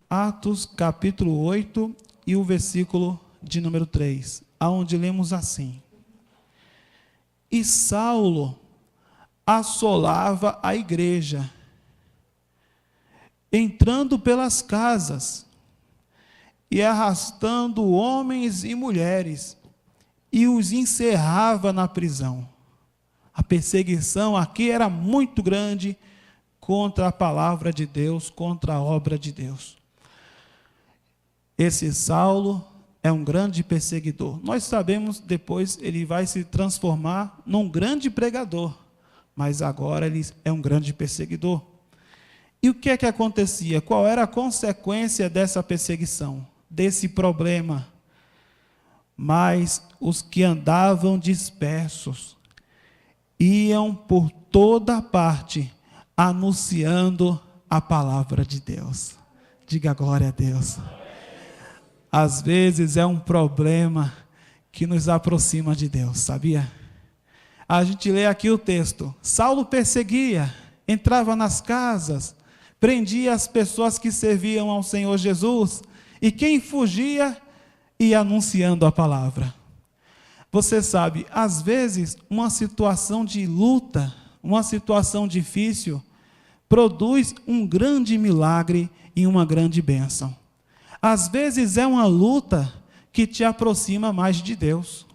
Atos capítulo 8 e o versículo de número 3, aonde lemos assim: E Saulo assolava a igreja, entrando pelas casas e arrastando homens e mulheres, e os encerrava na prisão. A perseguição aqui era muito grande contra a palavra de Deus, contra a obra de Deus. Esse Saulo é um grande perseguidor. Nós sabemos, depois ele vai se transformar num grande pregador, mas agora ele é um grande perseguidor. E o que é que acontecia? Qual era a consequência dessa perseguição, desse problema? Mas os que andavam dispersos iam por toda parte anunciando a palavra de Deus. Diga glória a Deus. Às vezes é um problema que nos aproxima de Deus, sabia? A gente lê aqui o texto: Saulo perseguia, entrava nas casas, prendia as pessoas que serviam ao Senhor Jesus, e quem fugia ia anunciando a palavra. Você sabe, às vezes uma situação de luta, uma situação difícil, produz um grande milagre e uma grande bênção. Às vezes é uma luta que te aproxima mais de Deus.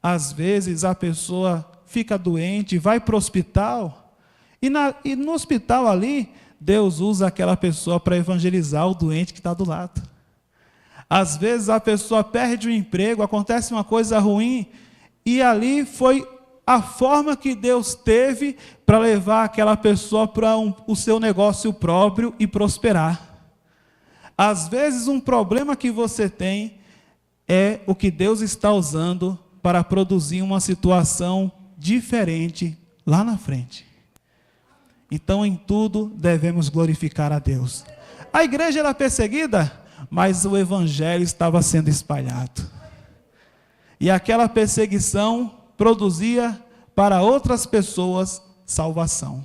Às vezes a pessoa fica doente, vai para o hospital, e no hospital ali, Deus usa aquela pessoa para evangelizar o doente que está do lado. Às vezes a pessoa perde o emprego, acontece uma coisa ruim, e ali foi a forma que Deus teve para levar aquela pessoa para o seu negócio próprio e prosperar. Às vezes um problema que você tem é o que Deus está usando para produzir uma situação diferente lá na frente. Então, em tudo, devemos glorificar a Deus. A igreja era perseguida, mas o evangelho estava sendo espalhado. E aquela perseguição produzia para outras pessoas salvação.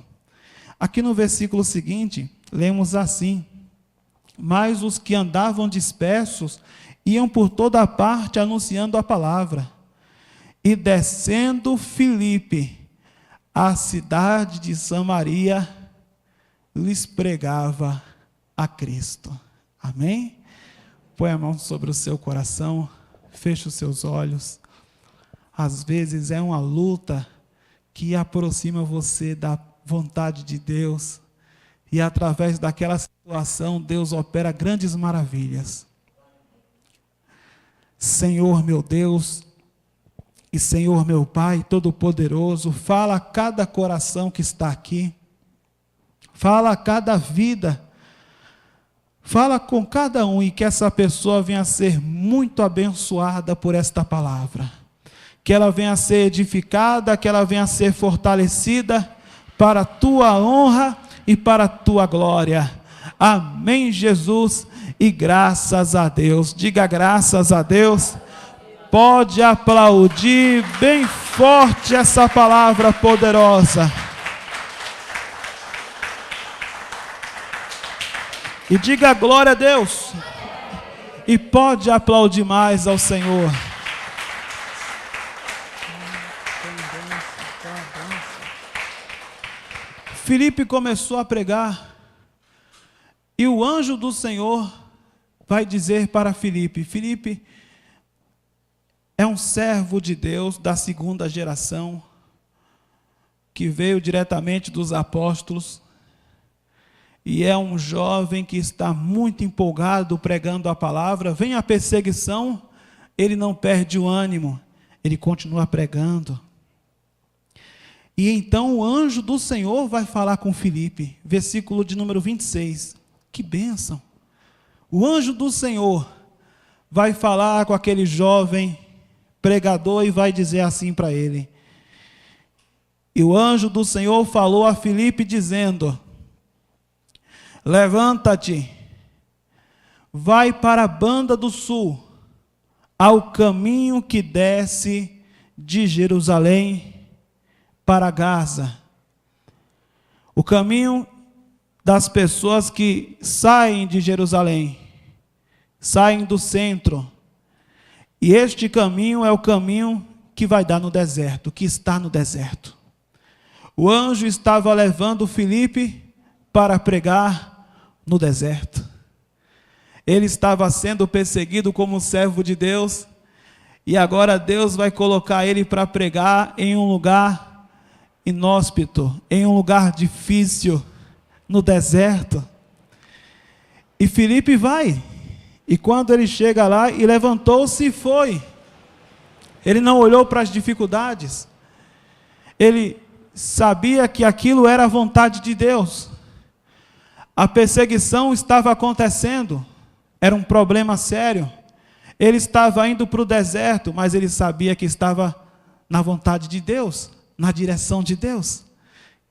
Aqui no versículo seguinte, lemos assim: Mas os que andavam dispersos iam por toda parte anunciando a palavra. E descendo Filipe, a cidade de Samaria, lhes pregava a Cristo. Amém? Põe a mão sobre o seu coração, feche os seus olhos. Às vezes é uma luta que aproxima você da vontade de Deus, e através daquela situação Deus opera grandes maravilhas. Senhor meu Deus e Senhor meu Pai Todo-Poderoso, fala a cada coração que está aqui, fala a cada vida, fala com cada um, e que essa pessoa venha a ser muito abençoada por esta palavra, que ela venha a ser edificada, que ela venha a ser fortalecida para a tua honra e para a tua glória. Amém, Jesus, e graças a Deus. Diga graças a Deus. Pode aplaudir bem forte essa palavra poderosa. E diga glória a Deus. E pode aplaudir mais ao Senhor. Filipe começou a pregar, e o anjo do Senhor vai dizer para Filipe: Filipe é um servo de Deus da segunda geração, que veio diretamente dos apóstolos, e é um jovem que está muito empolgado pregando a palavra. Vem a perseguição, ele não perde o ânimo, ele continua pregando. E então o anjo do Senhor vai falar com Filipe, versículo de número 26. Que bênção! O anjo do Senhor vai falar com aquele jovem pregador e vai dizer assim para ele: E o anjo do Senhor falou a Filipe dizendo: Levanta-te, vai para a banda do sul, ao caminho que desce de Jerusalém para Gaza. O caminho das pessoas que saem de Jerusalém, saem do centro. E este caminho é o caminho que vai dar no deserto, que está no deserto. O anjo estava levando Filipe para pregar no deserto. Ele estava sendo perseguido como servo de Deus, e agora Deus vai colocar ele para pregar em um lugar inóspito, em um lugar difícil, no deserto. E Filipe vai, e quando ele chega lá, e levantou-se e foi. Ele não olhou para as dificuldades, ele sabia que aquilo era a vontade de Deus. A perseguição estava acontecendo, era um problema sério. Ele estava indo para o deserto, mas ele sabia que estava na vontade de Deus, na direção de Deus,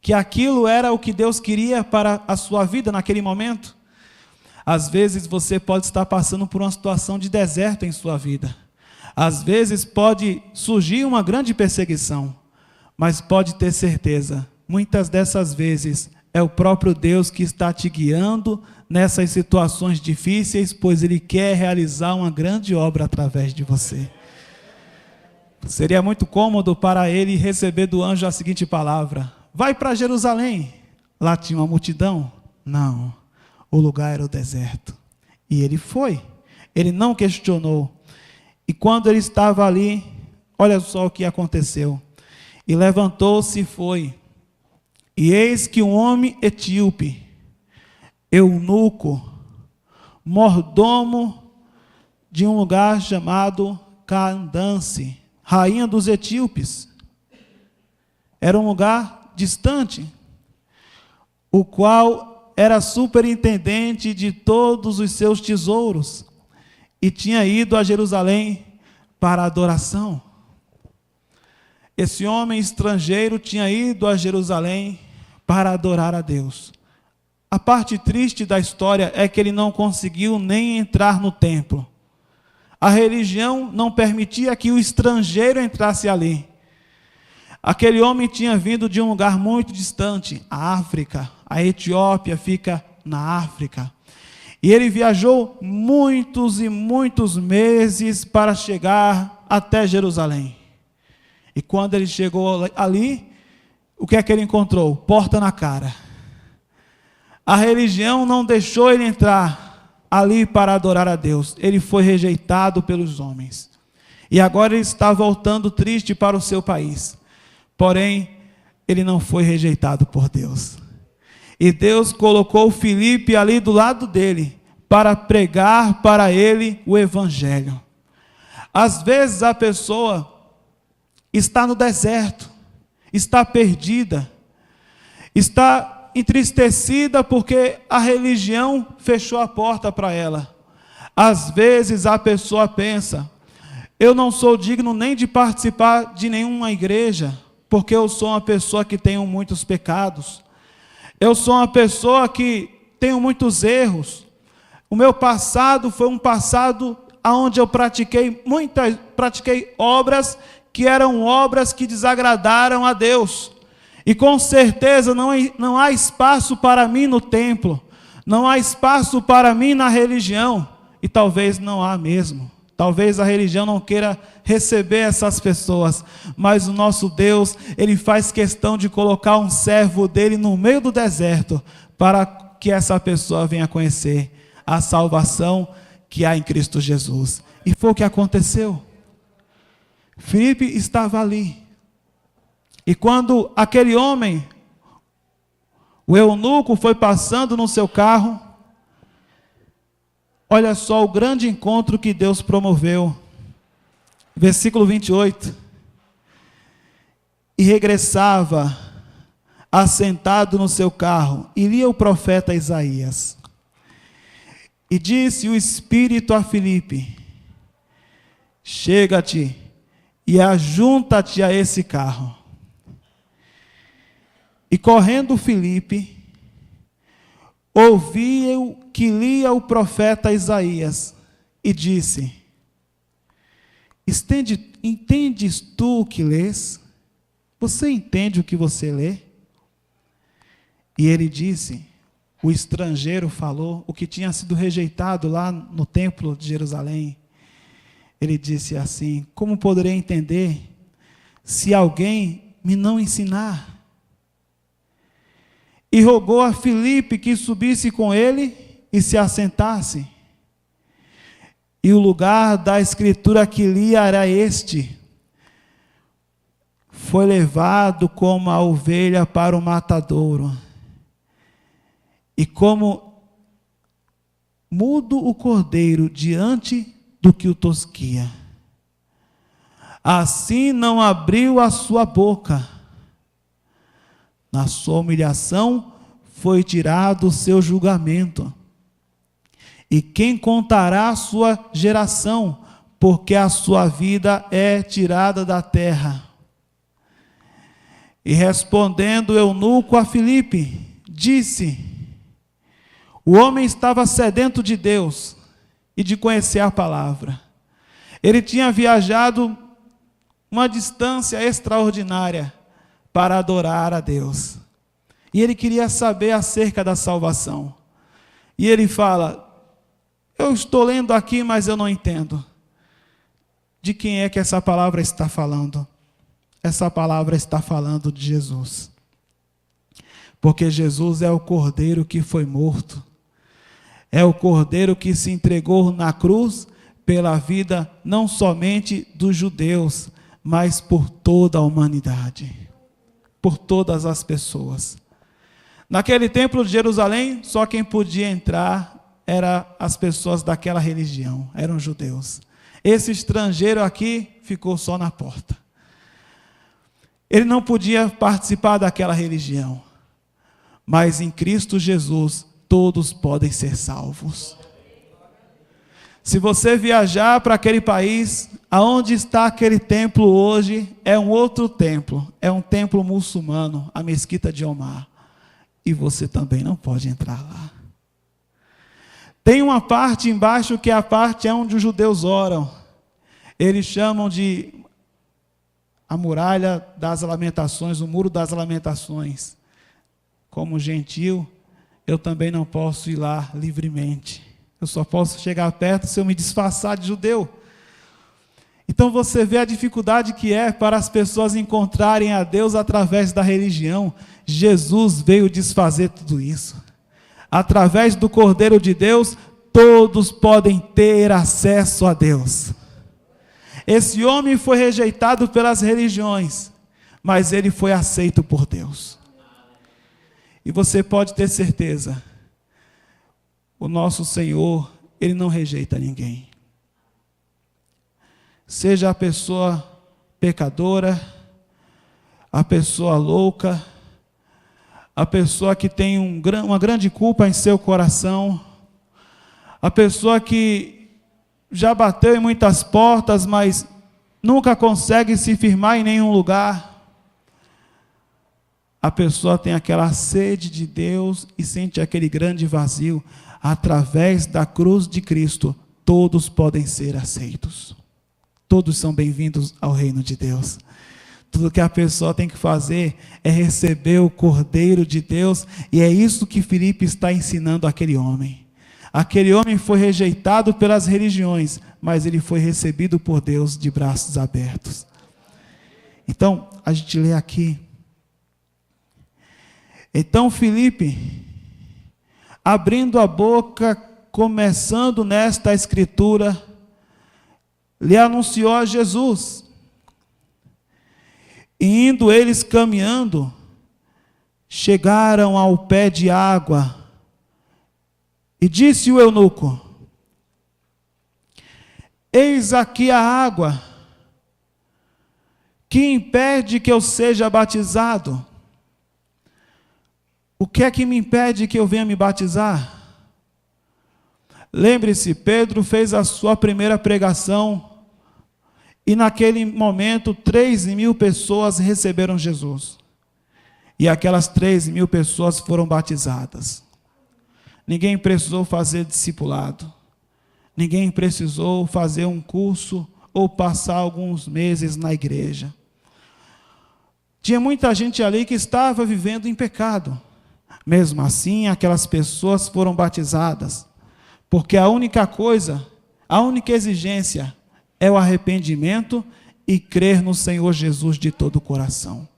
que aquilo era o que Deus queria para a sua vida naquele momento. Às vezes você pode estar passando por uma situação de deserto em sua vida. Às vezes pode surgir uma grande perseguição, mas pode ter certeza, muitas dessas vezes é o próprio Deus que está te guiando nessas situações difíceis, pois Ele quer realizar uma grande obra através de você. Seria muito cômodo para ele receber do anjo a seguinte palavra: vai para Jerusalém. Lá tinha uma multidão. Não, o lugar era o deserto. E ele foi, ele não questionou. E quando ele estava ali, olha só o que aconteceu. E levantou-se e foi. E eis que um homem etíope, eunuco, mordomo de um lugar chamado Candance, rainha dos etíopes, era um lugar distante, o qual era superintendente de todos os seus tesouros, e tinha ido a Jerusalém para a adoração. Esse homem estrangeiro tinha ido a Jerusalém para adorar a Deus. A parte triste da história é que ele não conseguiu nem entrar no templo. A religião não permitia que o estrangeiro entrasse ali. Aquele homem tinha vindo de um lugar muito distante, a África. A Etiópia fica na África. E ele viajou muitos e muitos meses para chegar até Jerusalém. E quando ele chegou ali, o que é que ele encontrou? Porta na cara. A religião não deixou ele entrar ali para adorar a Deus. Ele foi rejeitado pelos homens. E agora ele está voltando triste para o seu país. Porém, ele não foi rejeitado por Deus. E Deus colocou Filipe ali do lado dele, para pregar para ele o evangelho. Às vezes a pessoa está no deserto, está perdida, está entristecida porque a religião fechou a porta para ela. Às vezes a pessoa pensa: eu não sou digno nem de participar de nenhuma igreja, porque eu sou uma pessoa que tenho muitos pecados, eu sou uma pessoa que tenho muitos erros, o meu passado foi um passado onde eu pratiquei obras que eram obras que desagradaram a Deus, e com certeza não há espaço para mim no templo, não há espaço para mim na religião, e talvez não há mesmo, talvez a religião não queira receber essas pessoas, mas o nosso Deus, Ele faz questão de colocar um servo dele no meio do deserto, para que essa pessoa venha conhecer a salvação que há em Cristo Jesus. E foi o que aconteceu. Filipe estava ali, e quando aquele homem, o eunuco, foi passando no seu carro, olha só o grande encontro que Deus promoveu. Versículo 28. E regressava, assentado no seu carro, e lia o profeta Isaías. E disse o Espírito a Filipe: chega-te e ajunta-te a esse carro. E correndo Filipe, ouviu que lia o profeta Isaías, e disse: entendes tu o que lês? Você entende o que você lê? E ele disse: o estrangeiro falou, o que tinha sido rejeitado lá no templo de Jerusalém. Ele disse assim: como poderei entender se alguém me não ensinar? E rogou a Filipe que subisse com ele e se assentasse. E o lugar da escritura que lia era este: foi levado como a ovelha para o matadouro, e como mudo o cordeiro diante do que o tosquia, assim não abriu a sua boca. Na sua humilhação foi tirado o seu julgamento. E quem contará a sua geração, porque a sua vida é tirada da terra? E respondendo o eunuco a Filipe, disse: o homem estava sedento de Deus e de conhecer a palavra. Ele tinha viajado uma distância extraordinária para adorar a Deus. E ele queria saber acerca da salvação. E ele fala: eu estou lendo aqui, mas eu não entendo. De quem é que essa palavra está falando? Essa palavra está falando de Jesus. Porque Jesus é o cordeiro que foi morto. É o cordeiro que se entregou na cruz pela vida não somente dos judeus, mas por toda a humanidade. Por todas as pessoas. Naquele templo de Jerusalém, só quem podia entrar eram as pessoas daquela religião, eram judeus. Esse estrangeiro aqui ficou só na porta. Ele não podia participar daquela religião. Mas em Cristo Jesus, todos podem ser salvos. Se você viajar para aquele país, aonde está aquele templo hoje, é um outro templo, é um templo muçulmano, a Mesquita de Omar. E você também não pode entrar lá. Tem uma parte embaixo que é a parte onde os judeus oram. Eles chamam de a muralha das lamentações, o muro das lamentações. Como gentil, eu também não posso ir lá livremente. Eu só posso chegar perto se eu me disfarçar de judeu. Então você vê a dificuldade que é para as pessoas encontrarem a Deus através da religião. Jesus veio desfazer tudo isso. Através do Cordeiro de Deus, todos podem ter acesso a Deus. Esse homem foi rejeitado pelas religiões, mas ele foi aceito por Deus. E você pode ter certeza, o nosso Senhor, Ele não rejeita ninguém. Seja a pessoa pecadora, a pessoa louca, a pessoa que tem uma grande culpa em seu coração, a pessoa que já bateu em muitas portas, mas nunca consegue se firmar em nenhum lugar. A pessoa tem aquela sede de Deus e sente aquele grande vazio. Através da cruz de Cristo, todos podem ser aceitos. Todos são bem-vindos ao reino de Deus. Tudo que a pessoa tem que fazer é receber o Cordeiro de Deus, e é isso que Filipe está ensinando àquele homem. Aquele homem foi rejeitado pelas religiões, mas ele foi recebido por Deus de braços abertos. Então, a gente lê aqui. Então Filipe, abrindo a boca, começando nesta escritura, lhe anunciou a Jesus. E indo eles caminhando, chegaram ao pé de água, e disse o eunuco: eis aqui a água, que impede que eu seja batizado? O que é que me impede que eu venha me batizar? Lembre-se, Pedro fez a sua primeira pregação, e naquele momento 3.000 pessoas receberam Jesus. E aquelas 3.000 pessoas foram batizadas. Ninguém precisou fazer discipulado. Ninguém precisou fazer um curso ou passar alguns meses na igreja. Tinha muita gente ali que estava vivendo em pecado. Mesmo assim, aquelas pessoas foram batizadas, porque a única exigência é o arrependimento e crer no Senhor Jesus de todo o coração.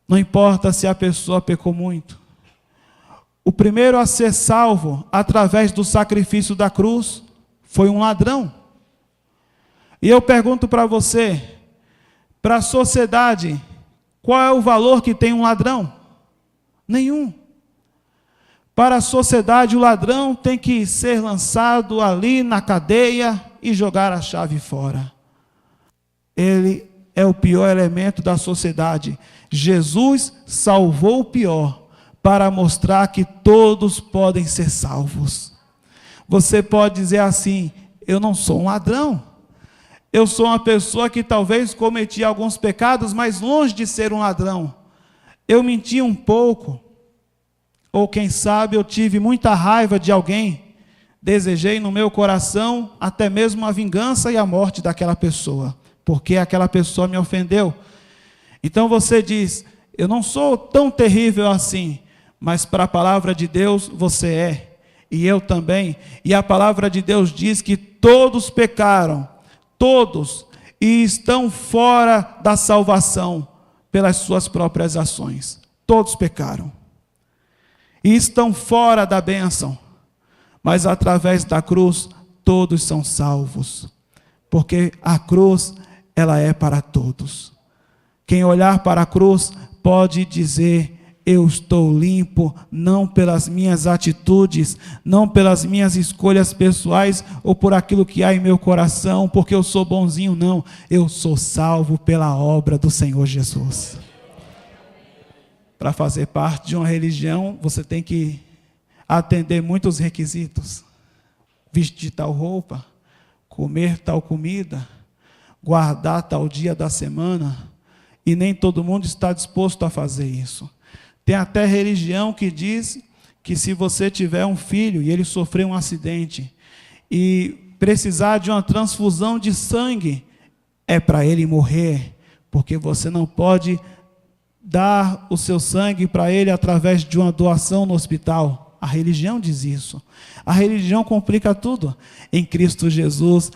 Não importa se a pessoa pecou muito. O primeiro a ser salvo através do sacrifício da cruz foi um ladrão. E eu pergunto para você, para a sociedade, qual é o valor que tem um ladrão? Nenhum. Para a sociedade, o ladrão tem que ser lançado ali na cadeia e jogar a chave fora. Ele é o pior elemento da sociedade. Jesus salvou o pior para mostrar que todos podem ser salvos. Você pode dizer assim: eu não sou um ladrão. Eu sou uma pessoa que talvez cometi alguns pecados, mas longe de ser um ladrão. Eu menti um pouco, ou quem sabe eu tive muita raiva de alguém, desejei no meu coração até mesmo a vingança e a morte daquela pessoa, porque aquela pessoa me ofendeu. Então você diz: eu não sou tão terrível assim, mas para a palavra de Deus você é, e eu também. E a palavra de Deus diz que todos pecaram, todos, e estão fora da salvação pelas suas próprias ações. Todos pecaram e estão fora da bênção, mas através da cruz todos são salvos, porque a cruz, ela é para todos. Quem olhar para a cruz pode dizer: eu estou limpo, não pelas minhas atitudes, não pelas minhas escolhas pessoais, ou por aquilo que há em meu coração, porque eu sou bonzinho, não. Eu sou salvo pela obra do Senhor Jesus. Para fazer parte de uma religião, você tem que atender muitos requisitos. Vestir tal roupa, comer tal comida, guardar tal dia da semana, e nem todo mundo está disposto a fazer isso. Tem até religião que diz que se você tiver um filho e ele sofrer um acidente e precisar de uma transfusão de sangue, é para ele morrer, porque você não pode dar o seu sangue para ele através de uma doação no hospital. A religião diz isso. A religião complica tudo. Em Cristo Jesus,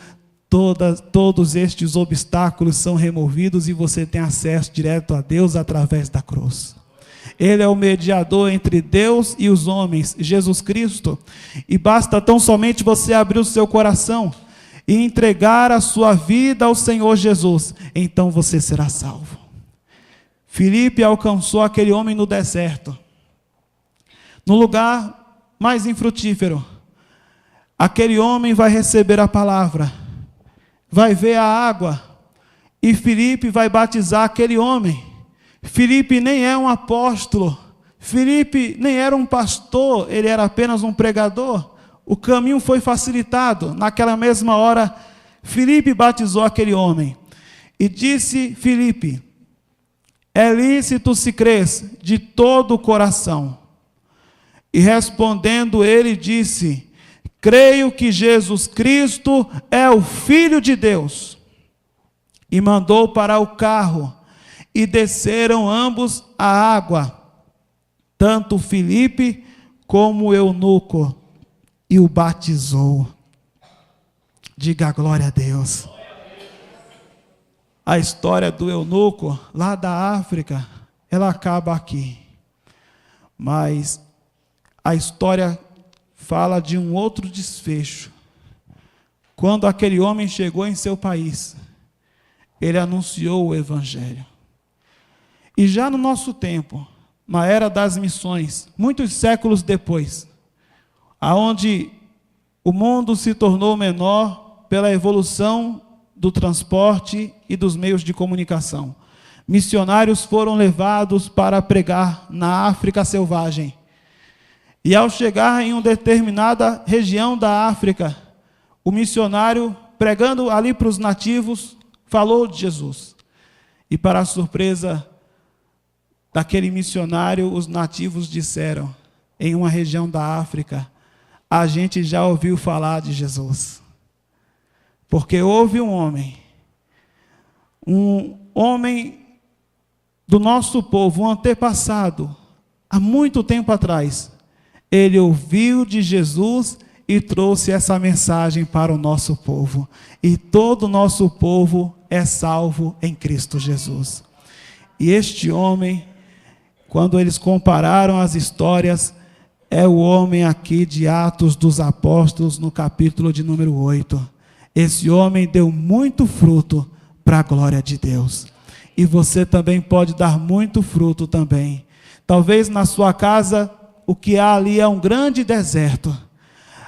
todos estes obstáculos são removidos e você tem acesso direto a Deus através da cruz. Ele é o mediador entre Deus e os homens, Jesus Cristo. E basta tão somente você abrir o seu coração e entregar a sua vida ao Senhor Jesus. Então você será salvo. Filipe alcançou aquele homem no deserto, no lugar mais infrutífero. Aquele homem vai receber a palavra, vai ver a água, e Filipe vai batizar aquele homem. Filipe nem é um apóstolo, Filipe nem era um pastor, ele era apenas um pregador. O caminho foi facilitado. Naquela mesma hora, Filipe batizou aquele homem. E disse Filipe: é lícito se crês de todo o coração. E respondendo ele disse: creio que Jesus Cristo é o Filho de Deus. E mandou para o carro, e desceram ambos a água, tanto Filipe como o eunuco, e o batizou. Diga glória a Deus. A história do eunuco, lá da África, ela acaba aqui. Mas a história fala de um outro desfecho. Quando aquele homem chegou em seu país, ele anunciou o Evangelho. E já no nosso tempo, na era das missões, muitos séculos depois, aonde o mundo se tornou menor pela evolução do transporte e dos meios de comunicação, missionários foram levados para pregar na África selvagem. E ao chegar em uma determinada região da África, o missionário, pregando ali para os nativos, falou de Jesus. E para a surpresa daquele missionário, os nativos disseram: em uma região da África, a gente já ouviu falar de Jesus. Porque houve um homem do nosso povo, um antepassado, há muito tempo atrás, ele ouviu de Jesus e trouxe essa mensagem para o nosso povo. E todo o nosso povo é salvo em Cristo Jesus. E este homem, quando eles compararam as histórias, é o homem aqui de Atos dos Apóstolos, no capítulo de número 8. Esse homem deu muito fruto para a glória de Deus. E você também pode dar muito fruto também. Talvez na sua casa, o que há ali é um grande deserto.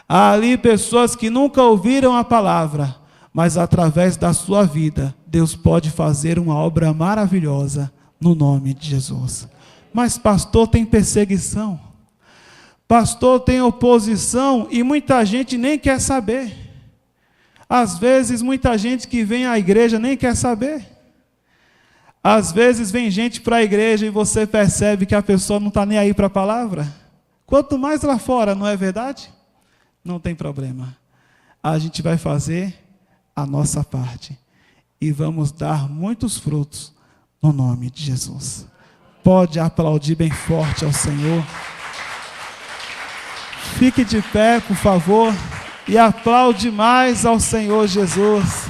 Há ali pessoas que nunca ouviram a palavra, mas através da sua vida, Deus pode fazer uma obra maravilhosa no nome de Jesus. Mas pastor, tem perseguição. Pastor, tem oposição e muita gente nem quer saber. Às vezes, muita gente que vem à igreja nem quer saber. Às vezes, vem gente para a igreja e você percebe que a pessoa não está nem aí para a palavra. Quanto mais lá fora, não é verdade? Não tem problema. A gente vai fazer a nossa parte. E vamos dar muitos frutos no nome de Jesus. Pode aplaudir bem forte ao Senhor. Fique de pé, por favor, e aplaude mais ao Senhor Jesus.